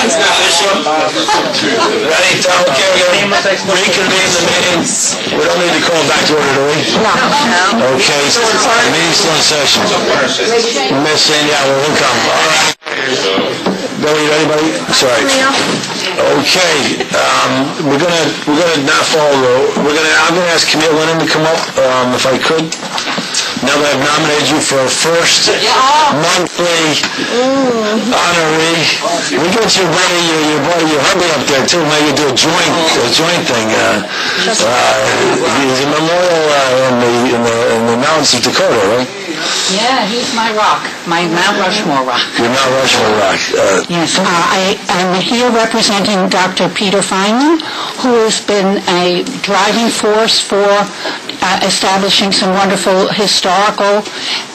Ready? Okay, we're going to reconvene the meeting. We don't need to call back to order, do we? No. Okay, the meeting's still in session. Missing, yeah, we'll come. All right. Billy, anybody? Sorry. Okay, we're gonna not follow. I'm gonna ask Camille Linen to come up, if I could. Now that I've nominated you for a first monthly honoree, we go to your buddy, your hubby up there too. Maybe do a joint thing. He's a memorial in the mountains of Dakota, right? Yeah, he's my rock, my Mount Rushmore rock. Your Mount Rushmore rock. Yes, I am here representing Dr. Peter Feynman, who has been a driving force for establishing some wonderful historical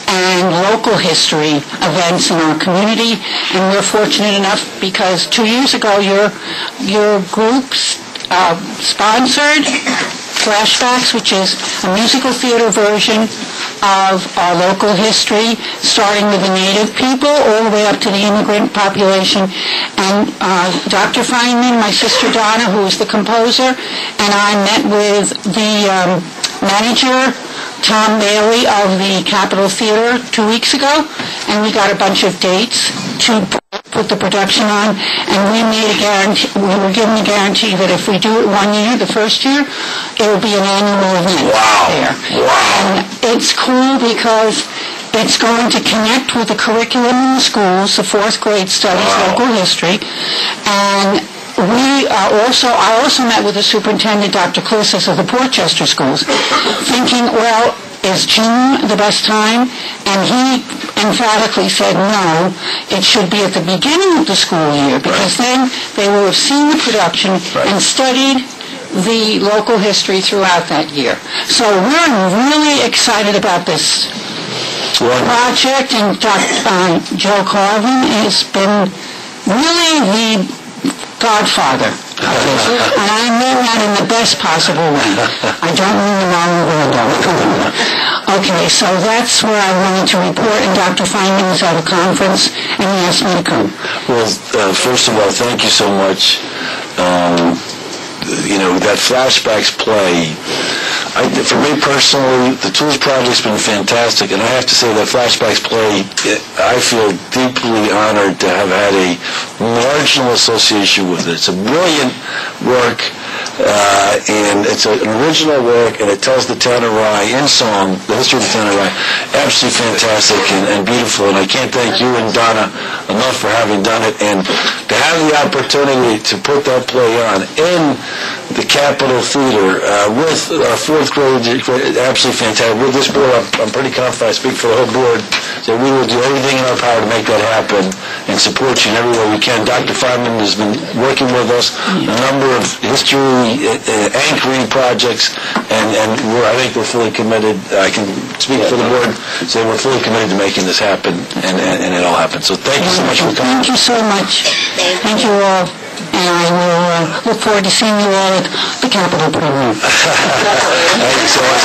and local history events in our community. And we're fortunate enough because 2 years ago your groups sponsored Flashbacks, which is a musical theater version of our local history, starting with the native people all the way up to the immigrant population. And Dr. Feynman, my sister Donna, who is the composer, and I met with the manager, Tom Bailey, of the Capitol Theater 2 weeks ago, and we got a bunch of dates to put the production on, and we were given a guarantee that if we do it 1 year, the first year, it will be an annual event there. And it's cool because it's going to connect with the curriculum in the schools, the fourth grade studies, local history, and I also met with the superintendent, Dr. Clissus, of the Portchester schools, thinking, well, is June the best time? And he emphatically said, no, it should be at the beginning of the school year, because then they will have seen the production and studied the local history throughout that year. So we're really excited about this project, and Joe Carvin has been really the godfather of this, and I mean that in the best possible way. I don't mean the wrong way, though. Okay, so that's where I wanted to report, and Dr. Feynman is at a conference, and he asked me to come. Well, first of all, thank you so much. That Flashbacks play, for me personally, the Tools Project's been fantastic, and I have to say that Flashbacks play, I feel deeply honored to have had a marginal association with it. It's a brilliant work, and it's an original work, and it tells the town of Rye in song, the history of the town of Rye. Absolutely fantastic and beautiful, and I can't thank you and Donna enough for having done it, and to have the opportunity to put that play on in the Capitol Theater with fourth grade, absolutely fantastic. With this board, I'm pretty confident, I speak for the whole board, that we will do everything in our power to make that happen and support you in every way we can. Dr. Feynman has been working with us a number of history anchoring projects, and I think we're fully committed. I can speak for the board, say we're fully committed to making this happen, and it all happens. So thank you so much for coming. Thank you so much. Thank you all. And I will look forward to seeing you all at the Capitol program. Thank you so much.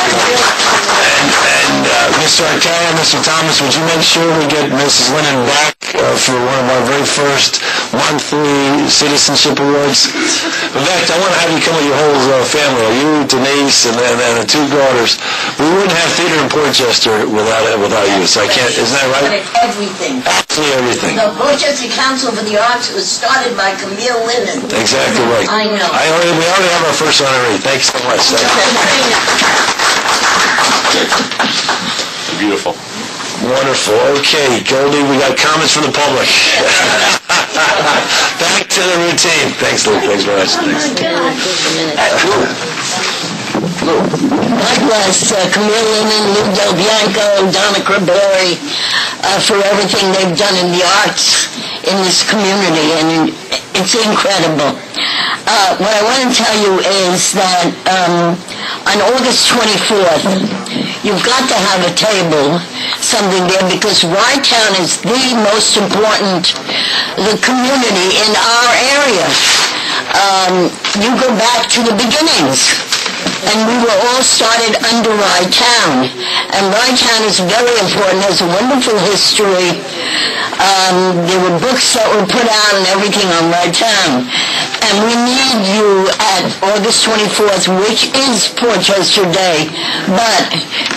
And Mr. Arcaya, Mr. Thomas, would you make sure we get Mrs. Linen back for one of our very first monthly citizenship awards? In fact, I want to have you come with your whole family, you, Denise, and the two daughters. We wouldn't have theater in Portchester without you, so I can't, isn't that right? Everything. Absolutely everything. The Portchester Council for the Arts was started by Camille Linen. Exactly right. I know. We already have our first honoree. Thanks so much. Beautiful. Wonderful. Okay, Goldie, we got comments from the public. Back to the routine. Thanks, Luke. Thanks very much. God bless Camille Linen, Lou Del Bianco, Donna Crabori for everything they've done in the arts in this community, and it's incredible. What I want to tell you is that on August 24th, you've got to have a table, something there, because Rye-Town is the most important, the community in our area. You go back to the beginnings. And we were all started under Rye Town. And Rye Town is very important, has a wonderful history. There were books that were put out and everything on Rye Town. And we need you at August 24th, which is Portchester Day, but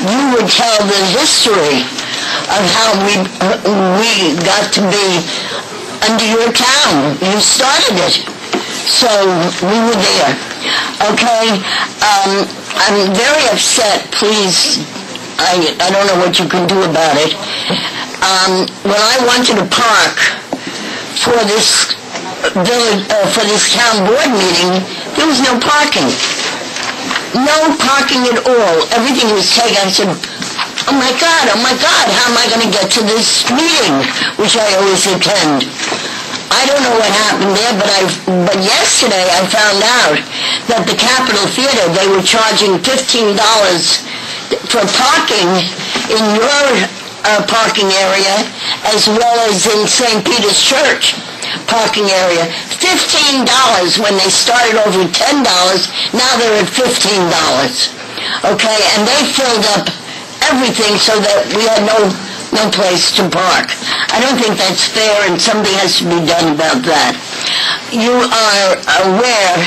you would tell the history of how we got to be under your town. You started it. So we were there. Okay? I'm very upset. Please, I don't know what you can do about it. When I wanted to park for this village, for this town board meeting, there was no parking. No parking at all. Everything was taken. I said, oh my God, how am I going to get to this meeting, which I always attend? I don't know what happened there, but yesterday I found out that the Capitol Theater, they were charging $15 for parking in your parking area, as well as in St. Peter's Church parking area. $15 when they started over $10. Now they're at $15. Okay, and they filled up everything so that we had no place to park. I don't think that's fair, and something has to be done about that. You are aware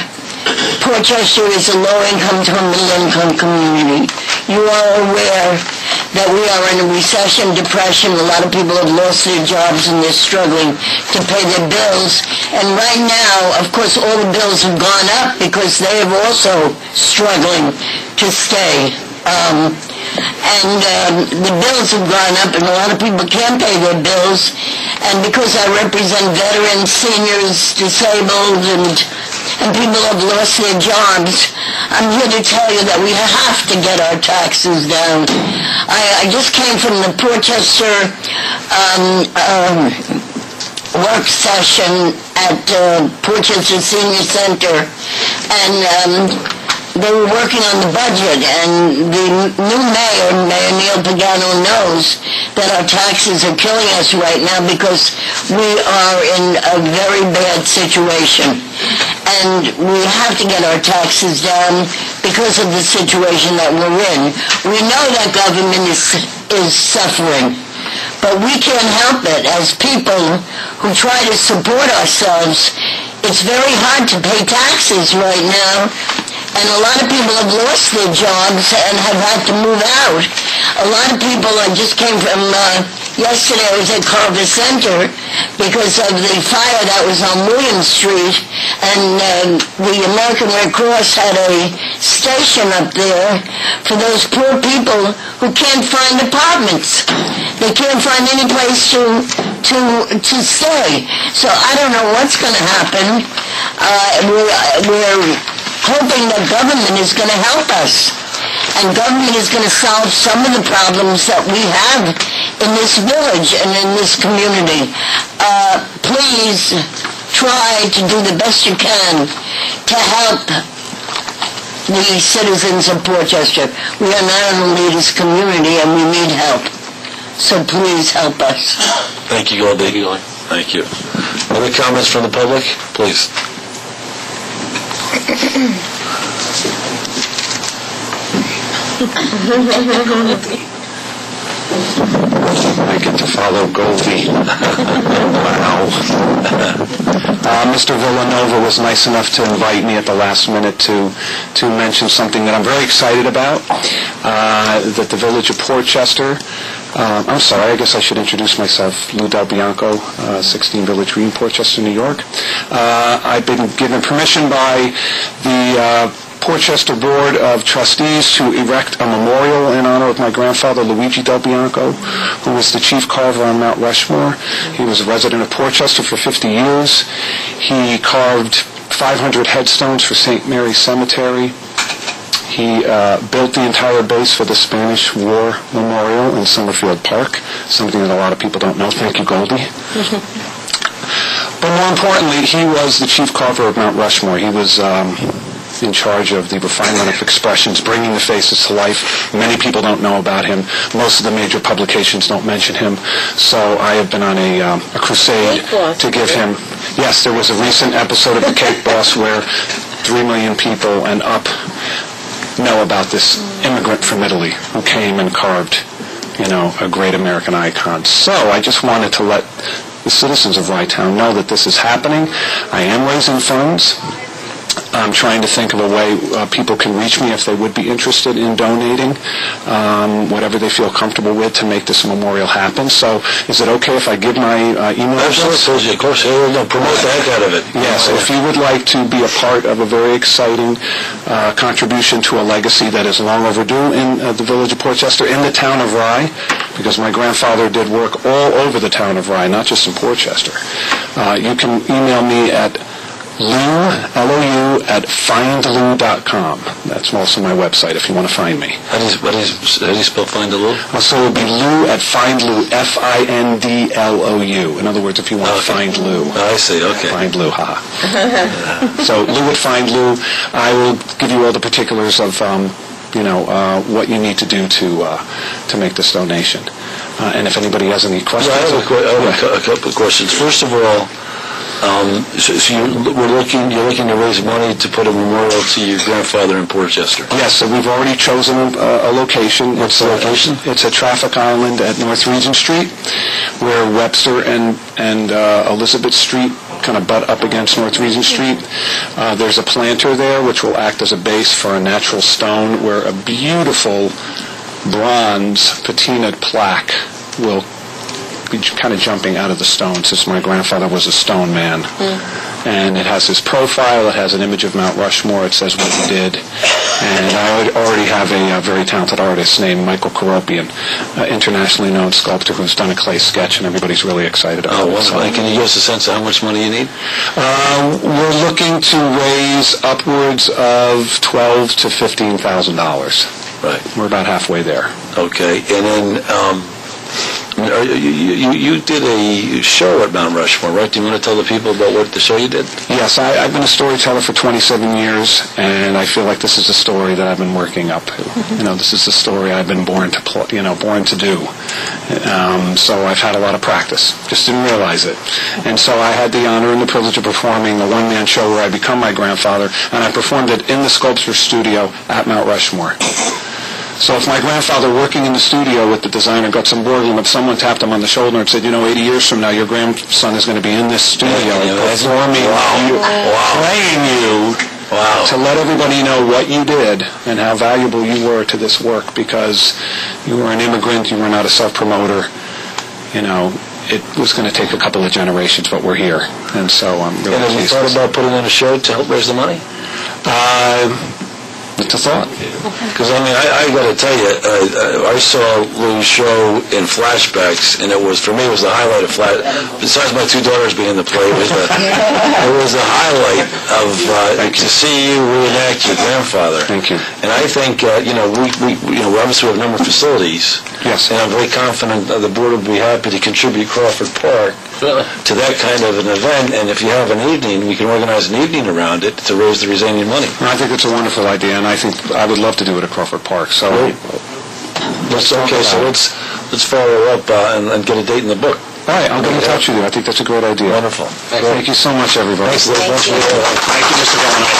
Portchester is a low-income to a middle-income community. You are aware that we are in a recession, depression. A lot of people have lost their jobs and they're struggling to pay their bills. And right now, of course, all the bills have gone up because they have also struggling to stay. The bills have gone up, and a lot of people can't pay their bills. And because I represent veterans, seniors, disabled, and people have lost their jobs, I'm here to tell you that we have to get our taxes down. I just came from the Portchester work session at Portchester Senior Center, and they were working on the budget, and the new mayor, Mayor Neil Pagano, knows that our taxes are killing us right now because we are in a very bad situation. And we have to get our taxes down because of the situation that we're in. We know that government is suffering, but we can't help it. As people who try to support ourselves, it's very hard to pay taxes right now. And a lot of people have lost their jobs and have had to move out. A lot of people, I just came from, yesterday I was at Crawford Center because of the fire that was on William Street, and the American Red Cross had a station up there for those poor people who can't find apartments. They can't find any place to stay. So I don't know what's going to happen. We're hoping that government is going to help us, and government is going to solve some of the problems that we have in this village and in this community. Please try to do the best you can to help the citizens of Portchester. We are not an elitist community, and we need help. So please help us. Thank you, Goldie. Thank you. Other comments from the public, please. I get to follow Goldie. Wow. Mr. Villanova was nice enough to invite me at the last minute to mention something that I'm very excited about, that the village of Portchester, I'm sorry, I guess I should introduce myself. Lou Del Bianco, 16 Village Green, Portchester, New York. I've been given permission by the Portchester Board of Trustees to erect a memorial in honor of my grandfather, Luigi Del Bianco, who was the chief carver on Mount Rushmore. He was a resident of Portchester for 50 years. He carved 500 headstones for St. Mary's Cemetery. He built the entire base for the Spanish War Memorial in Summerfield Park, something that a lot of people don't know. Thank you, Goldie. But more importantly, he was the chief carver of Mount Rushmore. He was in charge of the refinement of expressions, bringing the faces to life. Many people don't know about him. Most of the major publications don't mention him. So I have been on a crusade to give him... Yes, there was a recent episode of The Cake Boss where 3 million people and up know about this immigrant from Italy who came and carved, a great American icon. So I just wanted to let the citizens of Rytown know that this is happening. I am raising funds. I'm trying to think of a way people can reach me if they would be interested in donating, whatever they feel comfortable with to make this memorial happen. So is it okay if I give my email address? Absolutely, of course. Promote the heck out of it. Yes, if you would like to be a part of a very exciting contribution to a legacy that is long overdue in the village of Portchester, in the town of Rye, because my grandfather did work all over the town of Rye, not just in Portchester. You can email me at Lou, at findlou.com. That's also my website if you want to find me. How do you spell find Lou? So it would be Lou at Findlou, Findlou. In other words, if you want to find Lou. I see, okay. Find Lou, haha. So Lou at Find Lou. I will give you all the particulars of, what you need to do to make this donation. And if anybody has any questions. I have a couple of questions. First of all, so you're looking to raise money to put a memorial to your grandfather in Portchester. Yes, so we've already chosen a location. What's the location? It's a traffic island at North Regent Street, where Webster and Elizabeth Street kind of butt up against North Regent Street. There's a planter there, which will act as a base for a natural stone, where a beautiful bronze patinaed plaque will be kind of jumping out of the stone, since my grandfather was a stone man. And it has his profile, it has an image of Mount Rushmore, it says what he did. And I already have a very talented artist named Michael Karopian, internationally known sculptor who's done a clay sketch, and everybody's really excited about it. So. Can you give us a sense of how much money you need? We're looking to raise upwards of $12,000 to $15,000. Right. We're about halfway there. Okay, and then you did a show at Mount Rushmore, right? Do you want to tell the people about what the show you did? Yes, I've been a storyteller for 27 years, and I feel like this is a story that I've been working up to. This is the story I've been born to do. So I've had a lot of practice. Just didn't realize it. And so I had the honor and the privilege of performing a one-man show where I become my grandfather, and I performed it in the sculpture studio at Mount Rushmore. So if my grandfather, working in the studio with the designer, got some boredom, if someone tapped him on the shoulder and said, 80 years from now, your grandson is going to be in this studio performing playing you, to let everybody know what you did and how valuable you were to this work, because you were an immigrant, you were not a self-promoter. It was going to take a couple of generations, but we're here. And so I'm really pleased. And have you thought about putting on a show to help raise the money? It's a thought. Because, I got to tell you, I saw Lou's show in flashbacks, and for me, it was the highlight of besides my two daughters being in the play, it was the highlight of to see you reenact your grandfather. Thank you. And I think, we obviously have a number of facilities. Yes. And I'm very confident the board would be happy to contribute Crawford Park to that kind of an event, and if you have an evening, we can organize an evening around it to raise the remaining money. I think it's a wonderful idea, and I think I would love to do it at Crawford Park. So let's follow up and get a date in the book. All right, I'll get in touch with you. I think that's a great idea. Wonderful. Thank you so much, everybody. Thanks. Thank you, Mr. Gallinari.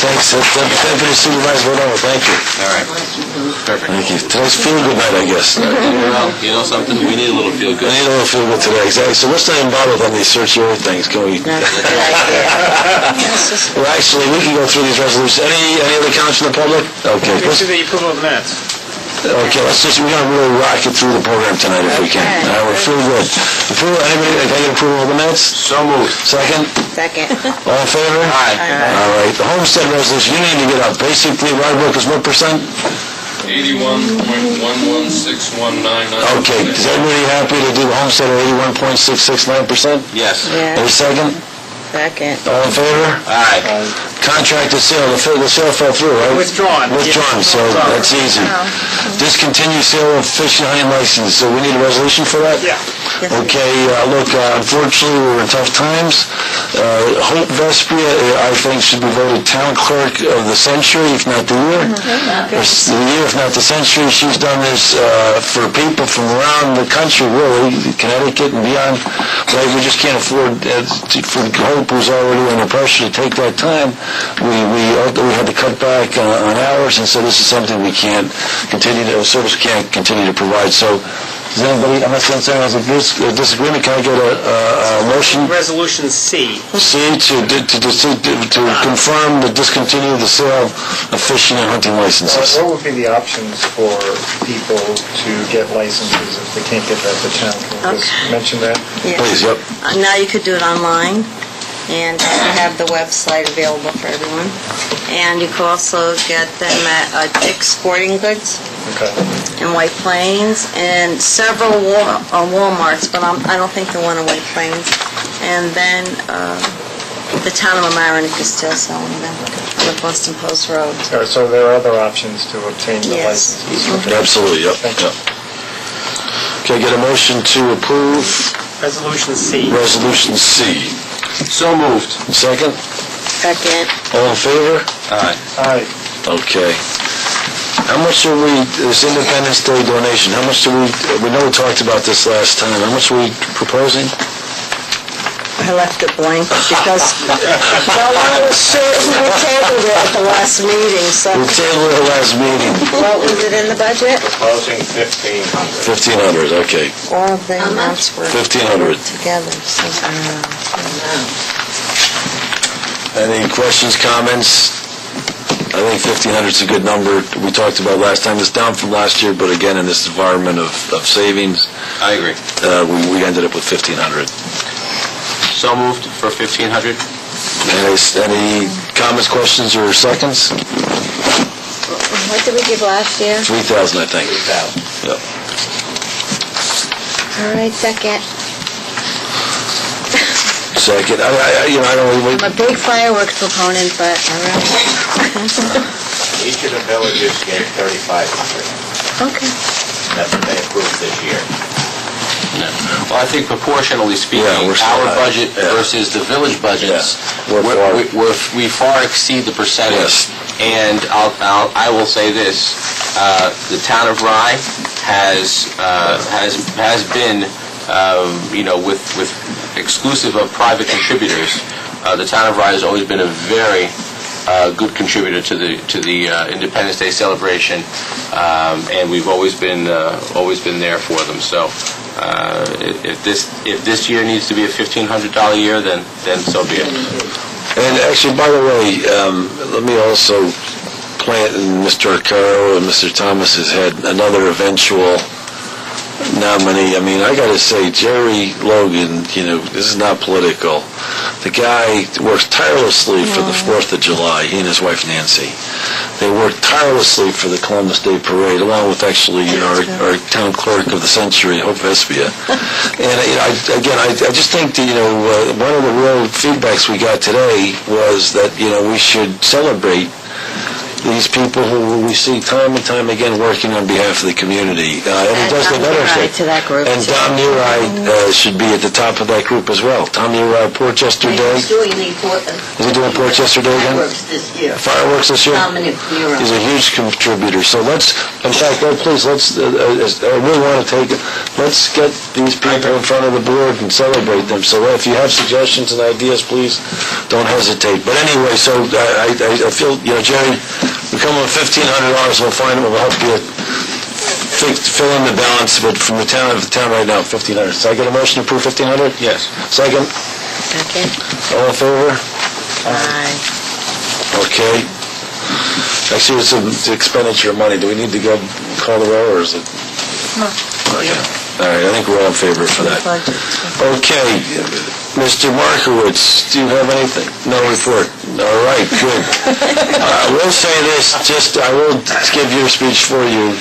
Thanks. Deputy Supervisor O'Donnell, thank you. All right. Perfect. Thank you. Today's feel-good night, I guess. Well, you know something? We need a little feel-good. We need a little feel-good today, exactly. So what's not involved with on these search your things? Can we... Well, actually, we can go through these resolutions. Any other comments from the public? Okay. Make sure that you put on the minutes. Okay, we're going to really rock it through the program tonight if we can. We're feeling good. Anybody, can I get approval of the minutes? So moved. Second? Second. All in favor? Aye. All right. The Homestead resolution, you need to get up. Basically, Rybrook is what percent? 81.116199. Okay. Is everybody happy to do the Homestead at 81.669%? Yes. Any second? Second. All in favor? Aye. Contracted sale, the sale fell through, right? Withdrawn. So that's easy. Discontinued sale of fishing hunting license, so we need a resolution for that? Yeah. Yes. Okay, look, unfortunately, we're in tough times. Hope Vespia, I think, should be voted Town Clerk of the Century, if not the year. Or the year, if not the century. She's done this for people from around the country, really, Connecticut and beyond. But we just can't afford, for Hope, who's already under pressure to take that time, we had to cut back on hours, and so this is something we can't continue to, service we can't continue to provide. So, does anybody, unless someone has a disagreement, can I get a motion? Resolution C. C, to confirm to discontinue the sale of fishing and hunting licenses. What would be the options for people to get licenses if they can't get that to town? Can you just mention that? Yeah. Please, yep. Now you could do it online, and you have the website available for everyone. And you could also get them at Dick's Sporting Goods in White Plains, and several Walmarts, but I don't think the one in White Plains. And then the town of Mamaroneck is still selling them on the Boston Post Road. So there are other options to obtain the Yes. licenses? Absolutely, yep. Thank you. Okay, get a motion to approve Resolution C. Resolution C. So moved. Second? Second. All in favor? Aye. Okay. How much are we, this Independence Day donation, how much do we know we talked about this last time, how much are we proposing? I left it blank because no one was sure who tabled it at the last meeting, so... We tabled it at the last meeting. What was it in the budget? Proposing 1,500. 1,500, okay. All of the amounts were 1,500. together, so... Any questions, comments? I think 1,500 is a good number. We talked about last time. It's down from last year, but again, in this environment of savings, I agree. we ended up with 1,500. So moved for 1,500. Any comments, questions, or seconds? What did we give last year? 3,000, I think. 3,000. Yep. All right, second. Second. I don't really... I'm a big fireworks proponent, but I don't know. Each of the villages gave 3,500. Okay. That's what they approved this year. Well, I think proportionally speaking, our budget versus the village budgets, we far exceed the percentage. And I will say this: the town of Rye has been, with exclusive of private contributors, the town of Rye has always been a very good contributor to the Independence Day celebration, and we've always been there for them. So. If this year needs to be a $1,500 year, then so be it. And actually, by the way, let me also plant in Mr. Arcaro and Mr. Thomas has had another eventual nominee. I mean, I got to say, Jerry Logan, this is not political. The guy works tirelessly for the 4th of July, he and his wife Nancy. They work tirelessly for the Columbus Day Parade, along with actually our town clerk of the century, Hope Vespia. And I just think that, one of the real feedbacks we got today was that, we should celebrate these people who we see time and time again working on behalf of the community. And he does the better thing. And Tom Neary should be at the top of that group as well. Tom Neary, Portchester Day. Is he doing Portchester Day again? Fireworks this year. Fireworks this year? Dominic Neary. He's a huge contributor. So let's I really want to let's get these people in front of the board and celebrate them. So if you have suggestions and ideas, please don't hesitate. But anyway, so I feel, Jerry, we come with $1,500, we'll find them, we'll help you fill in the balance, but from the town right now, $1,500. So I get a motion to approve $1,500? Yes. Second? Second. All in favor? Aye. Okay. Actually, it's an expenditure of money. Do we need to go call the roll, or is it? No. Okay. All right, I think we're all in favor for that. Okay. Mr. Markowitz, do you have anything? No report. All right, good. I will say this, I will give your speech for you.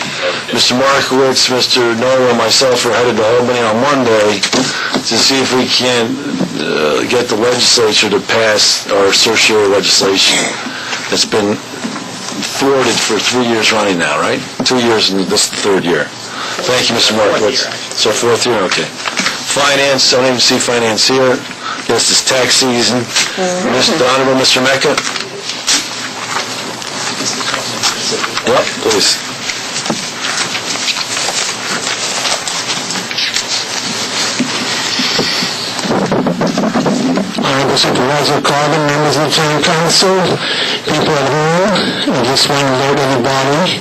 Mr. Markowitz, Mr. Noah, and myself are headed to Albany on Monday to see if we can get the legislature to pass our certiorari legislation that's been thwarted for 3 years running now, right? 2 years, and this is the 3rd year. Thank you, Mr. Markowitz. So 4th year, okay. Finance, don't even see finance here. This is tax season. Mr. Honorable Mr. Mecca. Yep, please. Honorable Supervisor Carvin, members of the Town Council, people at home, I just want to alert everybody,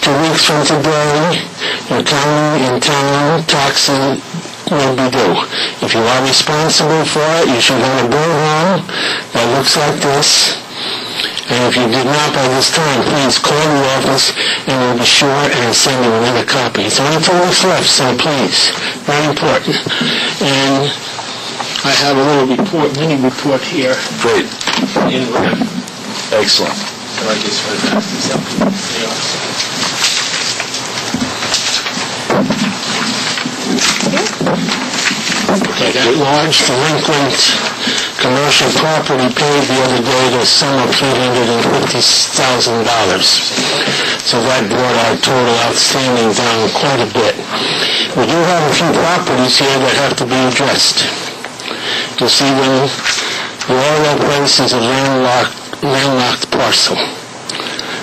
2 weeks from today, your county and town taxes will be due. If you are responsible for it, you should have a bill home that looks like this. And if you did not by this time, please call the office and we'll be sure and send you another copy. It's only 2 weeks left, so please, very important. And I have a little report, mini report here. Great. In red. Excellent. So I just read that. Okay, that large delinquent commercial property paid the other day the sum of $350,000. So that brought our total outstanding down quite a bit. We do have a few properties here that have to be addressed. You see them, all that place is a landlocked parcel.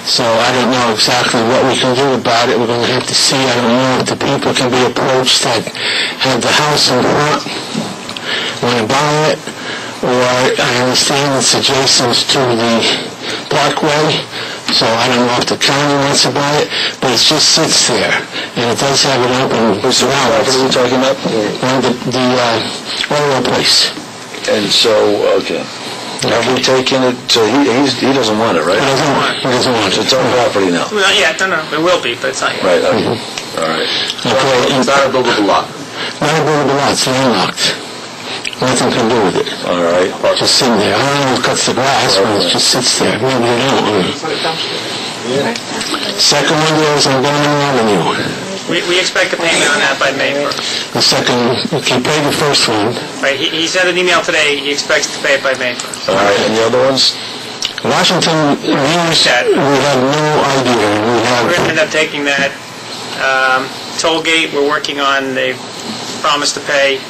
So I don't know exactly what we can do about it. We're going to have to see. I don't know if the people can be approached that have the house in front, want to buy it, or I understand it's adjacent to the parkway, so I don't know if the county wants to buy it, but it just sits there, and it does have an open ground. What are we talking about? The oil place. And so, okay. Have we taken it, so he doesn't want it, right? He doesn't want it. It's our property now. Well, yeah, no, it will be, but it's not yet. Right, okay. All right. Okay, It's not a buildable lot. not a buildable lot, it's landlocked. Nothing can do with it. All right. Just sitting there. I don't know who cuts the grass, but it just sits there. Maybe they don't. Second one there is on Bowman Avenue. We expect a payment on that by May 1st. The second, okay, pay the first one. Right, he sent an email today, he expects to pay it by May 1st. All right, and the other ones? Washington News, we have no idea. We're going to end up taking that. Tollgate, we're working on, they promised to pay.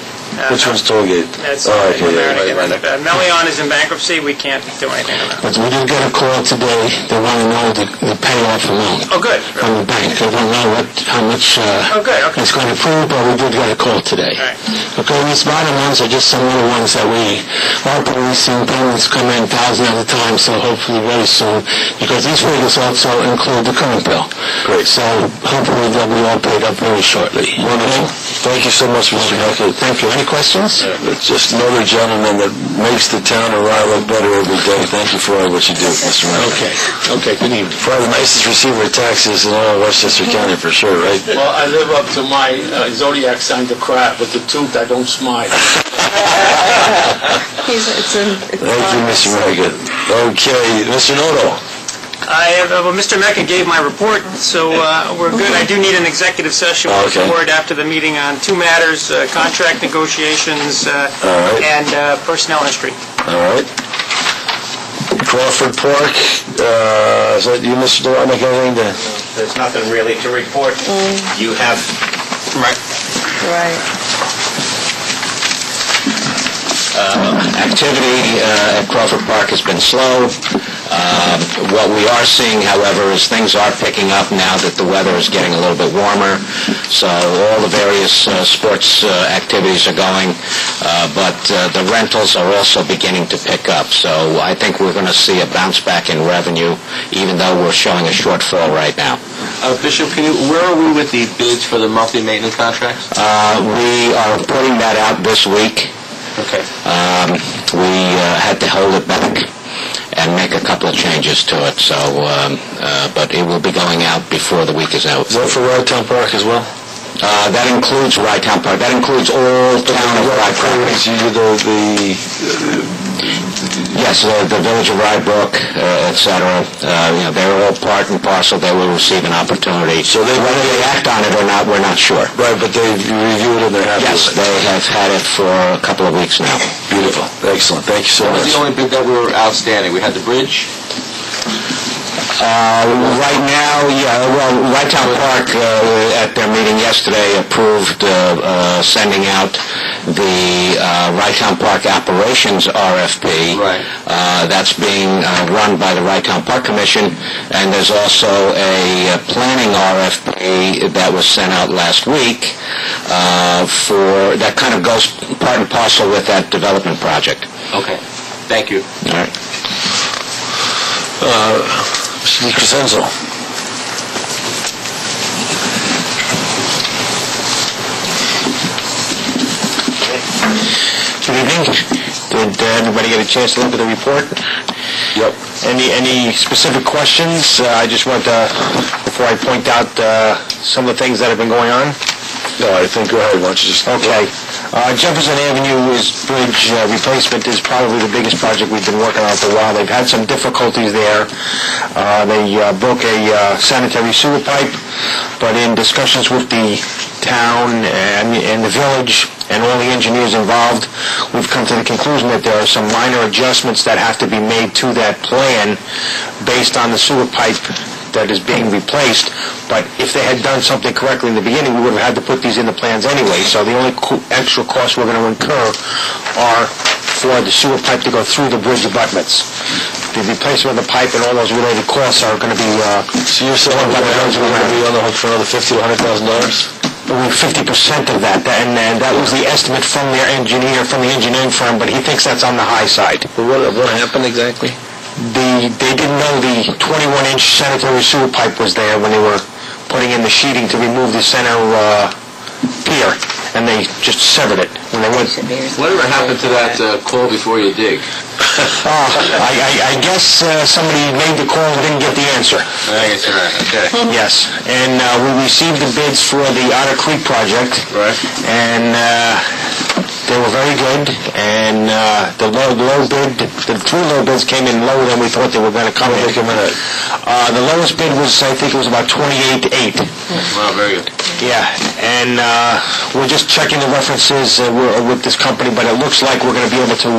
Which one's Tollgate? That's okay, Melion is in bankruptcy, we can't do anything on that. But we did get a call today. They want to know the payoff amount. Oh, good. From the bank. They don't know how much it's going to prove, but we did get a call today. All right. Okay, these bottom ones are just some little ones that we are policing. Payments come in 1,000 at a time, so hopefully very soon, because these figures also include the current bill. Great. So hopefully they'll be all paid up very shortly. Wonderful. Thank you so much, Mr. Hackett. Thank you. Any questions? It's just another gentleman that makes the town of Rye look better every day. Thank you for all what you do, Mr. Mayor. Okay, good evening. Probably the nicest receiver of taxes in all of Westchester County, for sure, right? Well, I live up to my zodiac sign, the crab. With the tooth, I don't smile. Thank you, Mr. Mecca. Okay, Mr. Noto. Mr. Mecca gave my report, so we're good. I do need an executive session with the board after the meeting on two matters, contract negotiations and personnel history. All right. Crawford Park, is that you, Mr. Nowotnik, anything to... There's nothing really to report. You have... Right. Activity at Crawford Park has been slow. What we are seeing, however, is things are picking up now that the weather is getting a little bit warmer. So all the various sports activities are going, but the rentals are also beginning to pick up. So I think we're going to see a bounce back in revenue, even though we're showing a shortfall right now. Bishop, where are we with the bids for the monthly maintenance contracts? We are putting that out this week. Okay. We had to hold it back and make a couple of changes to it, so but it will be going out before the week is out. Is that for Rye-Town Park as well? That includes Rye-Town Park. That includes all town of Rye properties. Yes, the village of Rye, Brook, etc. They're all part and parcel. They will receive an opportunity. So whether they act on it or not, we're not sure. Right, but they've reviewed it and they're happy with it. Yes, they have had it for a couple of weeks now. Beautiful. Excellent. Thank you so much. What was the only bid that were outstanding? We had the bridge? Right now, Rytown Park, at their meeting yesterday, approved sending out the Rytown Park Operations RFP. Right. That's being run by the Rytown Park Commission, and there's also a planning RFP that was sent out last week for, that kind of goes part and parcel with that development project. Okay. Thank you. All right. Mr. Decresenzo. Good evening. Did everybody get a chance to look at the report? Yep. Any specific questions? I just want to, before I point out some of the things that have been going on. No, I think, go ahead, why don't you just... Okay. Jefferson Avenue bridge replacement is probably the biggest project we've been working on for a while. They've had some difficulties there. They broke a sanitary sewer pipe, but in discussions with the town and the village and all the engineers involved, we've come to the conclusion that there are some minor adjustments that have to be made to that plan based on the sewer pipe that is being replaced. But if they had done something correctly in the beginning, we would have had to put these in the plans anyway. So the only extra costs we're going to incur are for the sewer pipe to go through the bridge abutments. The replacement of the pipe and all those related costs are going to be... So you're saying we're going to be on the hook for another $50,000 to $100,000? 50% of that, and that was the estimate from their engineer, from the engineering firm, but he thinks that's on the high side. What happened exactly? They didn't know the 21-inch sanitary sewer pipe was there when they were putting in the sheeting to remove the center pier, and they just severed it when they went. Whatever happened to that call before you dig? I guess somebody made the call and didn't get the answer. I guess you're right. Okay. Yes, and we received the bids for the Otter Creek project. Right. And they were very good, and the low bid, the three low bids came in lower than we thought they were going to come in. The lowest bid was, I think it was about $28,800. Wow, very good. Yeah, and we're just checking the references with this company, but it looks like we're going to be able to,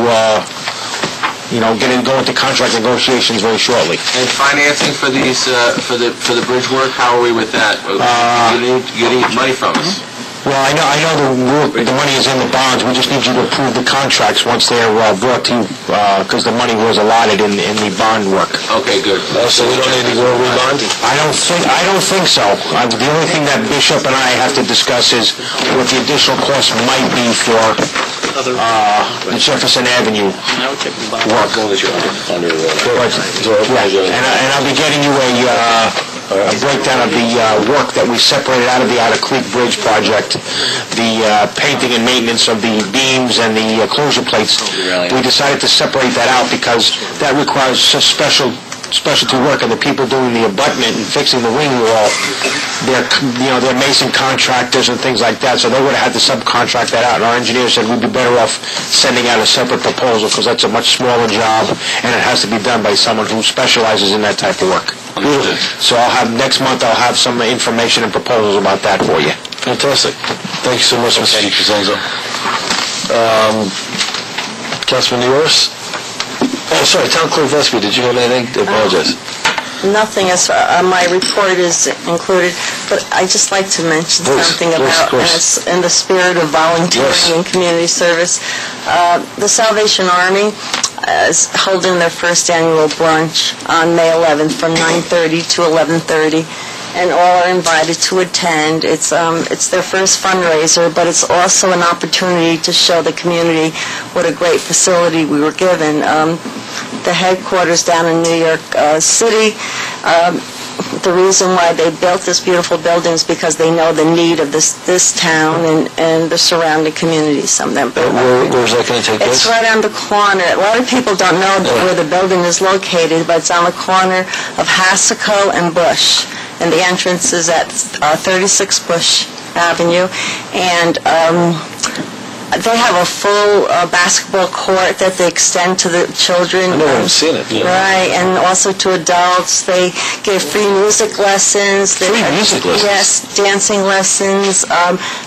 go into contract negotiations very shortly. And financing for these, for the bridge work, how are we with that? You need money from us. Well, I know the money is in the bonds. We just need you to approve the contracts once they're brought to you, because the money was allotted in the bond work. Okay, good. So we don't need to go rebond? I don't think so. The only thing that Bishop and I have to discuss is what the additional cost might be for the Jefferson Avenue work. And I'll be getting you a breakdown of the work that we separated out of the Otter Creek Bridge project, the painting and maintenance of the beams and the closure plates. We decided to separate that out because that requires specialty work, and the people doing the abutment and fixing the wing wall, they're mason contractors and things like that, so they would have had to subcontract that out, and our engineer said we'd be better off sending out a separate proposal because that's a much smaller job and it has to be done by someone who specializes in that type of work. Understood. So next month I'll have some information and proposals about that for you. Fantastic. Thank you so much, Mr. Decresenzo. Councilman Neoris? Oh, sorry, Town Clerk Vespia, did you have anything? I apologize. Nothing as my report is included, but I just like to mention something about, in the spirit of volunteering and community service, the Salvation Army is holding their first annual brunch on May 11th from 9:30 to 11:30. And all are invited to attend. It's their first fundraiser, but it's also an opportunity to show the community what a great facility we were given. The headquarters down in New York City, the reason why they built this beautiful building is because they know the need of this town and the surrounding communities. Some of them. Where's that going to take place? It's right on the corner. A lot of people don't know where the building is located, but it's on the corner of Hassico and Bush. And the entrance is at 36 Bush Avenue. And they have a full basketball court that they extend to the children. I never seen it. Yeah. Right, and also to adults. They give free music lessons. Free music lessons? Yes, dancing lessons.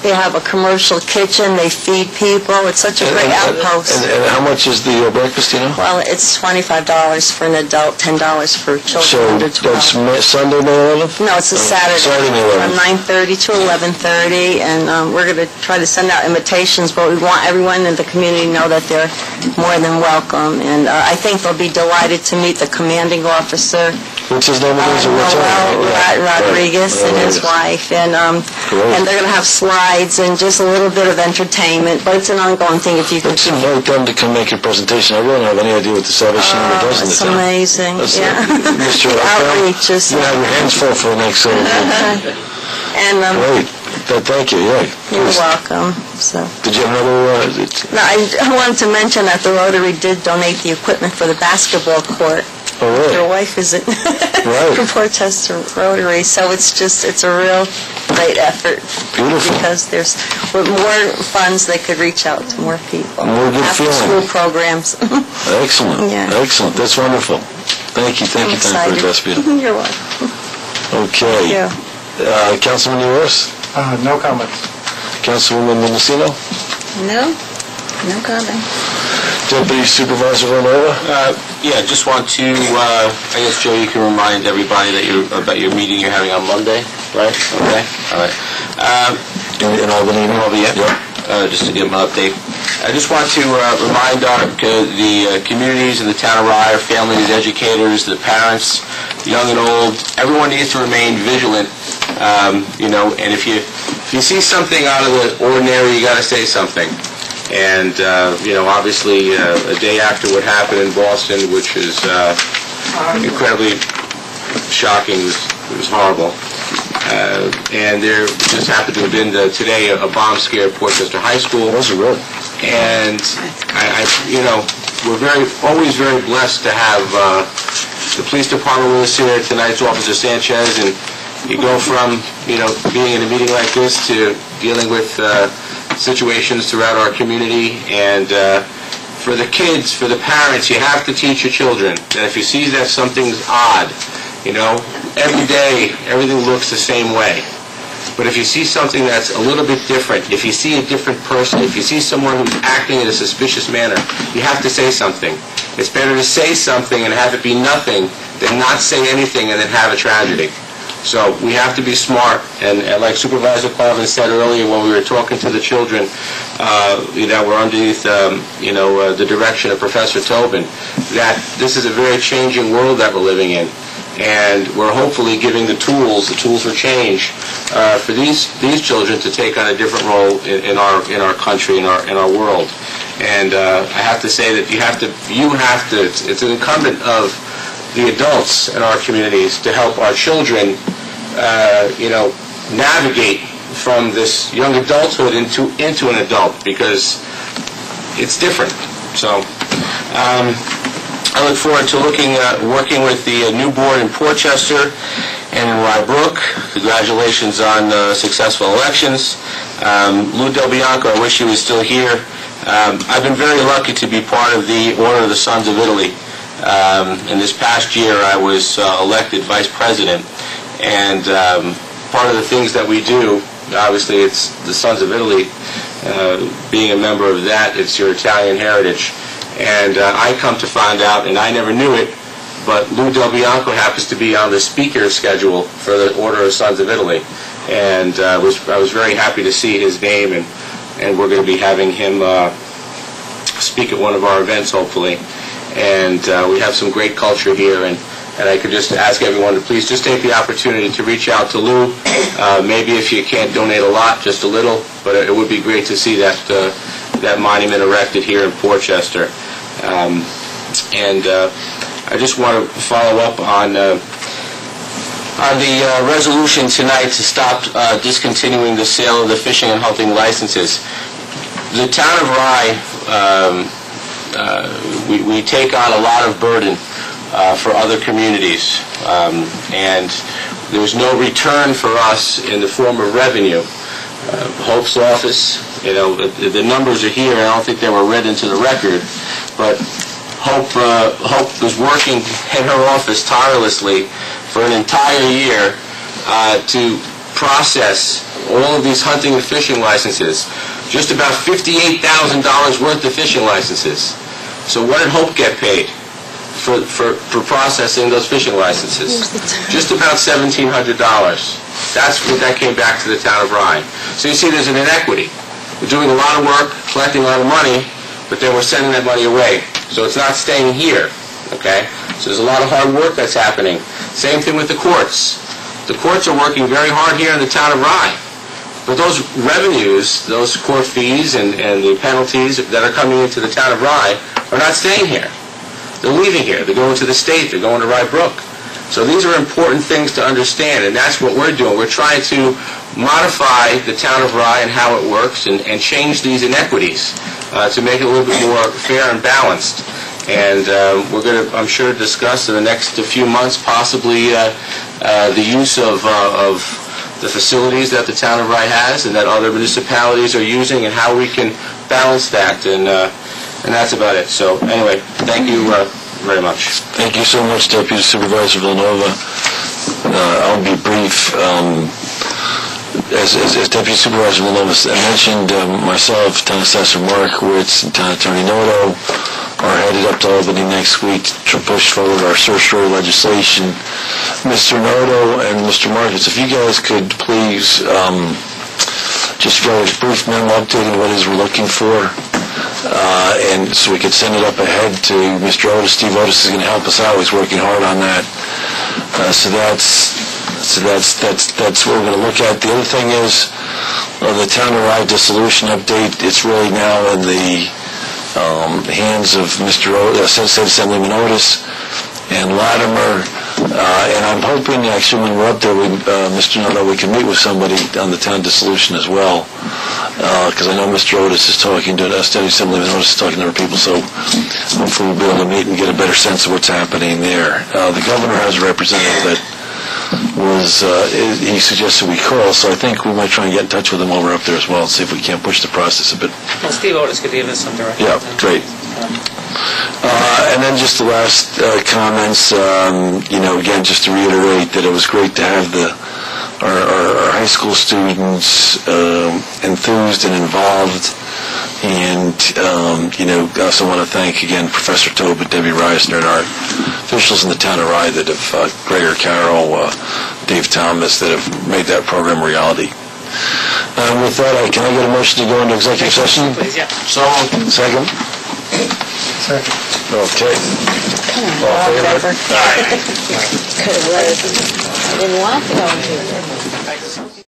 They have a commercial kitchen. They feed people. It's such a great outpost. And how much is the breakfast, you know? Well, it's $25 for an adult, $10 for children under 12. So that's Sunday, May 11th? No, it's a Saturday. Saturday, May 11th. From 9:30 to 11:30, and we're going to try to send out invitations, but we want everyone in the community to know that they're more than welcome, and I think they'll be delighted to meet the commanding officer, What's his name again? Noel Rodriguez, and his wife, and they're going to have slides and just a little bit of entertainment, but it's an ongoing thing if you can. Let's invite them to come make a presentation. I really don't have any idea what the Salvation Army does in the It's town. amazing, yeah. Mr. Outreach is... You have your hands full for the next And great. Thank you, yeah. You're welcome. So. Did you have another... No, I wanted to mention that the Rotary did donate the equipment for the basketball court. Oh, really? Their wife is from Portchester Rotary, so it's a real great effort. Beautiful. Because there's with more funds, they could reach out to more people. More good feeling. After-school programs. Excellent. Yeah. Excellent. That's wonderful. Thank you. Thank you, Vespia. You're welcome. Okay. Yeah. Councilman Uris? No comments. Councilwoman Mendocino? No comment. Deputy Supervisor Renova? Yeah, just want to, I guess, Joe, you can remind everybody about your meeting you're having on Monday, right? Okay, all right. In Albany? Yeah. Just to give them an update. I just want to remind the communities in the town of Rye, families, educators, the parents, young and old, everyone needs to remain vigilant, and if you see something out of the ordinary, you got to say something. And, obviously, a day after what happened in Boston, which is incredibly shocking, it was horrible. And there just happened to have been today a bomb scare at Portchester High School. Was it really? And, we're always very blessed to have the police department with us here. Tonight's Officer Sanchez, and you go from, being in a meeting like this to dealing with situations throughout our community, and for the kids, for the parents, you have to teach your children that if you see that something's odd, every day everything looks the same way. But if you see something that's a little bit different, if you see a different person, if you see someone who's acting in a suspicious manner, you have to say something. It's better to say something and have it be nothing than not say anything and then have a tragedy. So we have to be smart, and like Supervisor Clavin said earlier when we were talking to the children, we're underneath, the direction of Professor Tobin, that this is a very changing world that we're living in, and we're hopefully giving the tools for change for these children to take on a different role in our country, in our world. And I have to say that it's an incumbent of the adults in our communities to help our children, navigate from this young adulthood into an adult, because it's different. So I look forward to working with the new board in Portchester and in Rye Brook. Congratulations on successful elections. Lou Del Bianco, I wish he was still here. I've been very lucky to be part of the Order of the Sons of Italy. In this past year, I was elected vice president, and part of the things that we do, obviously, it's the Sons of Italy. Being a member of that, it's your Italian heritage. And I come to find out, and I never knew it, but Lou Del Bianco happens to be on the speaker schedule for the Order of Sons of Italy. And I was very happy to see his name, and we're going to be having him speak at one of our events, hopefully. And we have some great culture here, and I could just ask everyone to please just take the opportunity to reach out to Lou. Maybe if you can't donate a lot, just a little, but it would be great to see that monument erected here in Portchester. I just want to follow up on the resolution tonight to stop discontinuing the sale of the fishing and hunting licenses. The town of Rye, we take on a lot of burden for other communities, and there's no return for us in the form of revenue. Hope's office, You know, the numbers are here. I don't think they were read into the record, but Hope was working in her office tirelessly for an entire year to process all of these hunting and fishing licenses. Just about $58,000 worth of fishing licenses. So what did Hope get paid for processing those fishing licenses? Just about $1,700. That's what that came back to the town of Rye. So you see there's an inequity. We're doing a lot of work, collecting a lot of money, but then we're sending that money away. So it's not staying here, okay? So there's a lot of hard work that's happening. Same thing with the courts. The courts are working very hard here in the town of Rye. But those revenues, those court fees and the penalties that are coming into the town of Rye are not staying here. They're leaving here. They're going to the state. They're going to Rye Brook. So these are important things to understand, and that's what we're doing. We're trying to modify the town of Rye and how it works and change these inequities to make it a little bit more fair and balanced. And we're going to, I'm sure, discuss in the next few months possibly the use of the facilities that the town of Rye has and that other municipalities are using and how we can balance that. And that's about it. So anyway, thank you very much. Thank you so much, Deputy Supervisor Villanova. I'll be brief. As Deputy Supervisor Villanova mentioned, myself, Town Assessor Markowitz, and Town Attorney Noto are headed up to Albany next week to push forward our certiorari legislation. Mr. Noto and Mr. Markowitz, if you guys could please just give a brief memo updating what it is we're looking for, and so we could send it up ahead to Mr. Otis. Steve Otis is going to help us out. He's working hard on that. So that's what we're going to look at. The other thing is the town of Rye dissolution update. It's really now in the hands of Mr. State Assemblyman Otis and Latimer, and I'm hoping actually when we're up there, Mr. Noto, we can meet with somebody on the town dissolution as well, because I know Mr. Otis is talking to State Assemblyman Otis is talking to other people, so hopefully we'll be able to meet and get a better sense of what's happening there. The governor has a representative that he suggested we call, so I think we might try and get in touch with him while we're up there as well and see if we can't push the process a bit. Well, Steve Otis could give us some direction. Yeah, great. And then just the last comments, again, just to reiterate that it was great to have our high school students enthused and involved. And, I also want to thank, again, Professor Tobit, Debbie Reisner, and our officials in the town of Rye that have, Gregor Carroll, Dave Thomas, that have made that program a reality. With that, can I get a motion to go into executive session? Please, yeah. So, second? Second. Okay. All in favor? Aye. I didn't want to go into it.